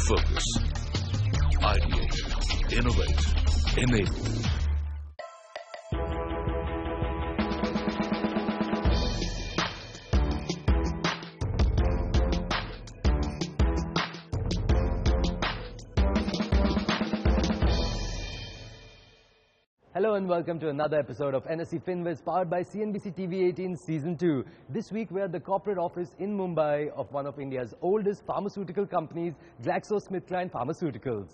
Focus. Ideate. Innovate. Enable. Hello and welcome to another episode of NSE FinViz powered by CNBC TV 18 Season 2. This week we are at the corporate office in Mumbai of one of India's oldest pharmaceutical companies, GlaxoSmithKline Pharmaceuticals.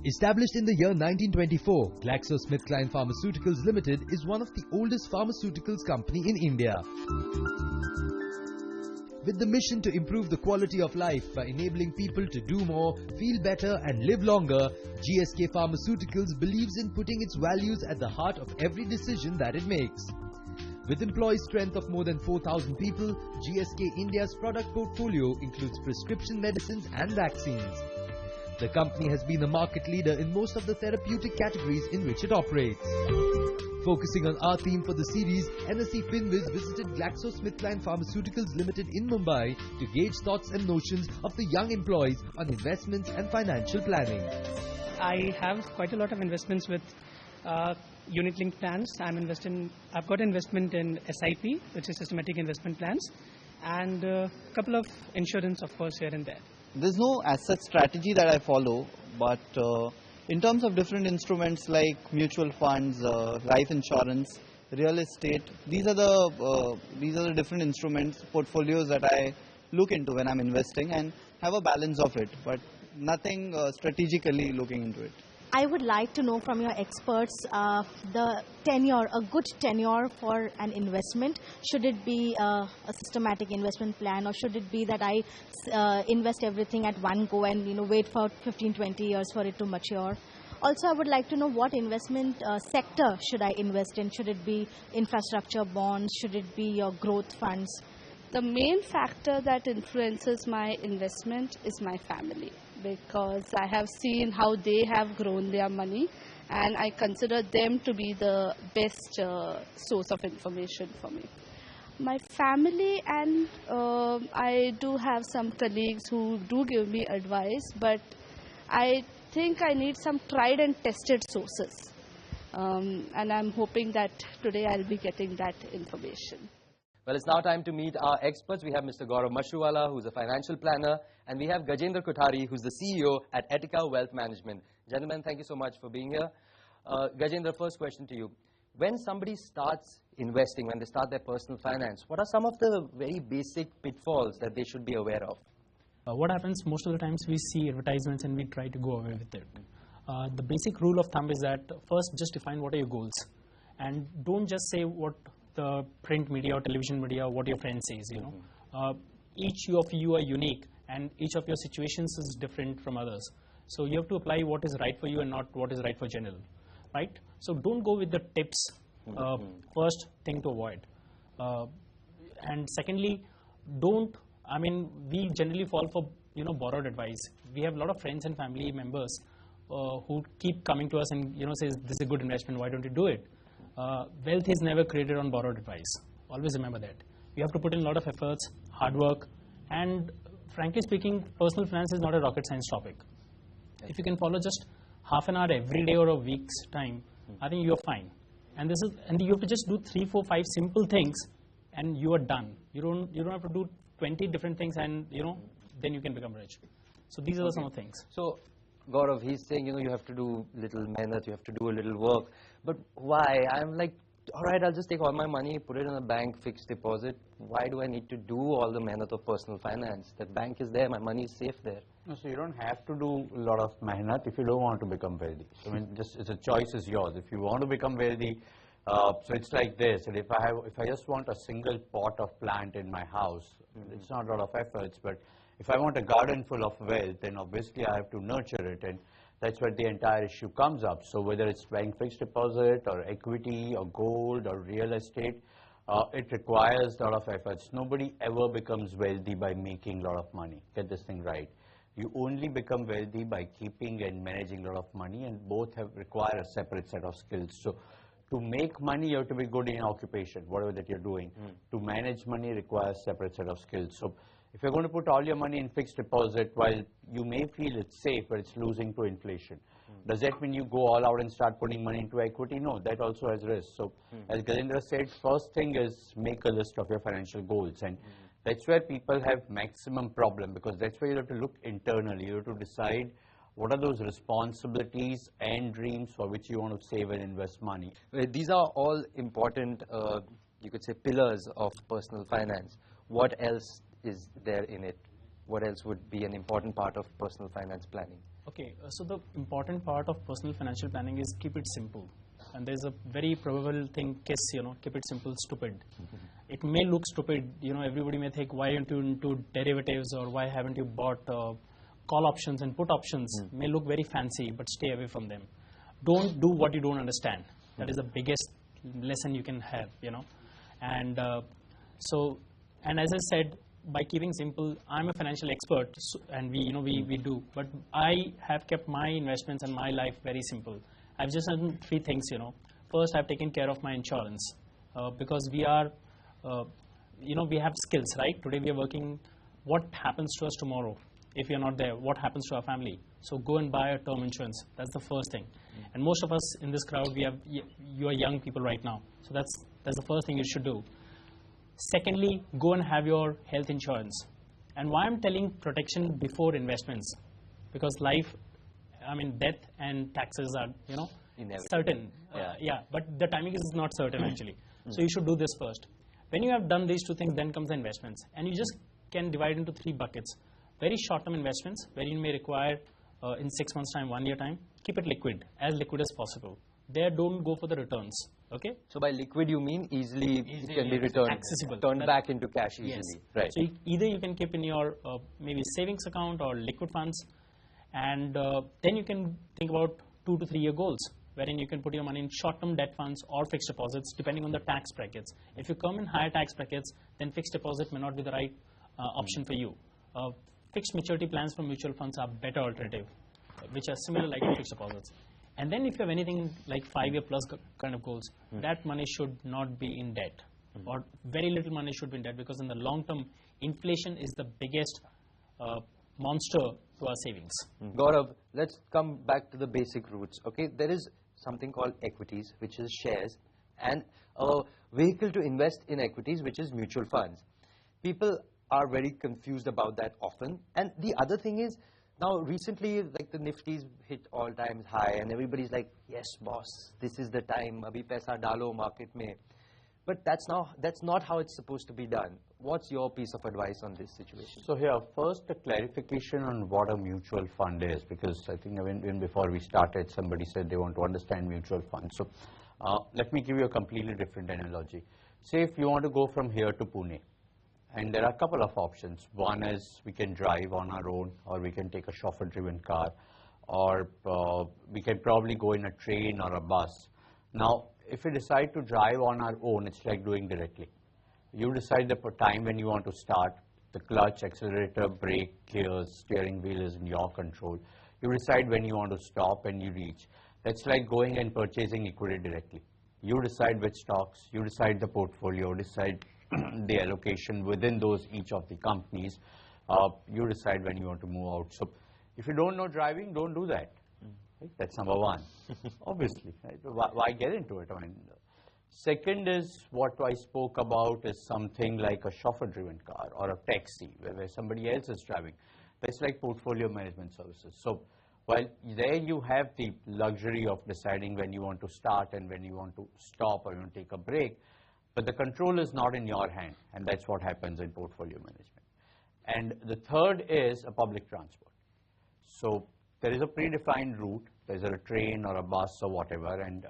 Established in the year 1924, GlaxoSmithKline Pharmaceuticals Limited is one of the oldest pharmaceuticals company in India. With the mission to improve the quality of life by enabling people to do more, feel better and live longer, GSK Pharmaceuticals believes in putting its values at the heart of every decision that it makes. With employee strength of more than 4,000 people, GSK India's product portfolio includes prescription medicines and vaccines. The company has been a market leader in most of the therapeutic categories in which it operates. Focusing on our theme for the series, NSE FinViz visited GlaxoSmithKline Pharmaceuticals Limited in Mumbai to gauge thoughts and notions of the young employees on investments and financial planning. I have quite a lot of investments with unit-linked plans. I've got investment in SIP, which is systematic investment plans, and a couple of insurance, of course, here and there. There's no as such strategy that I follow, but in terms of different instruments like mutual funds, life insurance, real estate, these are the different instruments, portfolios that I look into when I'm investing and have a balance of it, but nothing strategically looking into it. I would like to know from your experts the tenure, a good tenure for an investment. Should it be a systematic investment plan, or should it be that I invest everything at one go and wait for 15-20 years for it to mature? Also, I would like to know what investment sector should I invest in. Should it be infrastructure bonds? Should it be your growth funds? The main factor that influences my investment is my family, because I have seen how they have grown their money and I consider them to be the best source of information for me. My family and I do have some colleagues who do give me advice, but I think I need some tried and tested sources, and I'm hoping that today I'll be getting that information. Well, it's now time to meet our experts. We have Mr. Gaurav Mashruwala, who's a financial planner, and we have Gajendra Kothari, who's the CEO at Etica Wealth Management. Gentlemen, thank you so much for being here. Gajendra, first question to you. When somebody starts investing, when they start their personal finance, what are some of the very basic pitfalls that they should be aware of? What happens most of the times, we see advertisements and we try to go away with it. The basic rule of thumb is that first just define what are your goals, and don't just say what the print media or television media, what your friend says, each of you are unique and each of your situations is different from others. So you have to apply what is right for you and not what is right for general, right? So don't go with the tips, first thing to avoid. And secondly, we generally fall for, borrowed advice. We have a lot of friends and family members who keep coming to us and, says, this is a good investment, why don't you do it? Wealth is never created on borrowed advice. Always remember that. You have to put in a lot of efforts, hard work, and frankly speaking, personal finance is not a rocket science topic. If you can follow just half an hour every day or a week's time, I think you're fine. And you have to just do 3, 4, 5 simple things, and you are done. You don't have to do 20 different things, and then you can become rich. So these are some of the things. So Gaurav, he's saying, you have to do little mehnat, you have to do a little work. But why? I'm like, all right, I'll just take all my money, put it in a bank, fixed deposit. Why do I need to do all the mehnat of personal finance? The bank is there, my money is safe there. No, so you don't have to do a lot of mehnat if you don't want to become wealthy. It's a choice is yours. If you want to become wealthy, so it's like this. And if I just want a single pot of plant in my house, it's not a lot of efforts, but if I want a garden full of wealth, then obviously I have to nurture it, and that's where the entire issue comes up. So whether it's buying fixed deposit or equity or gold or real estate, it requires a lot of efforts. Nobody ever becomes wealthy by making a lot of money. Get this thing right. You only become wealthy by keeping and managing a lot of money, and both require a separate set of skills. So to make money, you have to be good in occupation, whatever that you're doing. To manage money requires separate set of skills. So if you're going to put all your money in fixed deposit, while you may feel it's safe, but it's losing to inflation, does that mean you go all out and start putting money into equity? No, that also has risk. So as Gajendra said, first thing is make a list of your financial goals, and that's where people have maximum problem, because that's where you have to look internally. You have to decide what are those responsibilities and dreams for which you want to save and invest money. These are all important, you could say, pillars of personal finance. What else is there in it? What else would be an important part of personal finance planning? Okay, so the important part of personal financial planning is keep it simple. And there's a very probable thing, keep it simple, stupid. It may look stupid, everybody may think, why aren't you into derivatives, or why haven't you bought call options and put options? May look very fancy, but stay away from them. Don't do what you don't understand. That is the biggest lesson you can have, And and as I said, by keeping simple, I'm a financial expert, and we do, but I have kept my investments and my life very simple. I've just done three things, First, I've taken care of my insurance, because we are, we have skills, right? Today we are working. What happens to us tomorrow? If you're not there, what happens to our family? So go and buy a term insurance. That's the first thing. And most of us in this crowd, you are young people right now. So that's the first thing you should do. Secondly, go and have your health insurance. And why I'm telling protection before investments? Because life, death and taxes are, certain. But the timing is not certain actually. So you should do this first. When you have done these two things, then comes the investments. And you just can divide into three buckets. Very short-term investments, where you may require in 6 months' time, 1 year time. Keep it liquid as possible. There, don't go for the returns. Okay. So by liquid, you mean easily it can be returned, accessible, turned back into cash easily. Yes. Right. So either you can keep in your maybe savings account or liquid funds, and then you can think about 2 to 3 year goals, wherein you can put your money in short-term debt funds or fixed deposits, depending on the tax brackets. If you come in higher tax brackets, then fixed deposit may not be the right option for you. Fixed maturity plans from mutual funds are better alternative, which are similar like fixed deposits. And then if you have anything like 5 year plus kind of goals, that money should not be in debt, or very little money should be in debt, because in the long term, inflation is the biggest monster to our savings. Gaurav, let's come back to the basic roots. Okay, there is something called equities, which is shares, and a vehicle to invest in equities, which is mutual funds. People are very confused about that often. And the other thing is, now recently, like the Nifty's hit all times high, and everybody's like, yes boss, this is the time, abhi paisa dalo market mein. But that's not how it's supposed to be done. What's your piece of advice on this situation? So here, first a clarification on what a mutual fund is, because I think even before we started, somebody said they want to understand mutual funds. So let me give you a completely different analogy. Say if you want to go from here to Pune, and there are a couple of options. One is we can drive on our own, or we can take a chauffeur-driven car, or we can probably go in a train or a bus. Now, if we decide to drive on our own, it's like doing directly. You decide the time when you want to start. The clutch, accelerator, brake, gears, steering wheel is in your control. You decide when you want to stop and you reach. That's like going and purchasing equity directly. You decide which stocks, you decide the portfolio, decide the allocation within those, each of the companies. You decide when you want to move out. So if you don't know driving, don't do that. Right? That's number one. Obviously, right? Why get into it? Second is what I spoke about is something like a chauffeur-driven car or a taxi where somebody else is driving. That's like portfolio management services. So while there you have the luxury of deciding when you want to start and when you want to stop or you want to take a break, but the control is not in your hand, and that's what happens in portfolio management. And the third is a public transport. So there is a predefined route, there's a train or a bus or whatever, and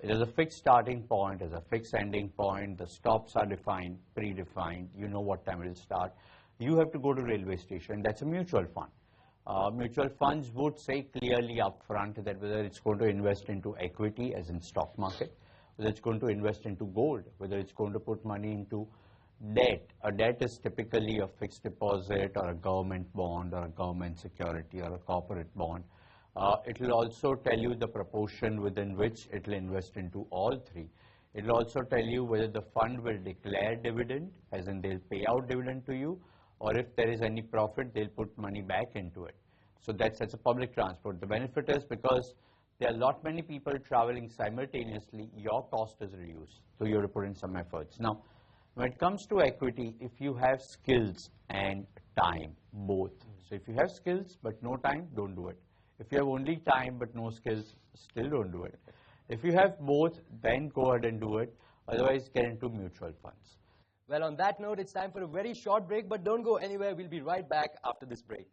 there's a fixed starting point, there's a fixed ending point, the stops are defined, predefined, you know what time it will start. You have to go to railway station, that's a mutual fund. Mutual funds would say clearly up front that whether it's going to invest into equity as in stock market, whether it's going to invest into gold, whether it's going to put money into debt. A debt is typically a fixed deposit or a government bond or a government security or a corporate bond. It will also tell you the proportion within which it will invest into all three. It will also tell you whether the fund will declare dividend, as in they'll pay out dividend to you, or if there is any profit, they'll put money back into it. So that's a public transport. The benefit is because there are many people traveling simultaneously, your cost is reduced. So you have to put in some efforts. Now, when it comes to equity, if you have skills and time, both. So if you have skills but no time, don't do it. If you have only time but no skills, still don't do it. If you have both, then go ahead and do it. Otherwise, get into mutual funds. Well, on that note, it's time for a very short break, but don't go anywhere. We'll be right back after this break.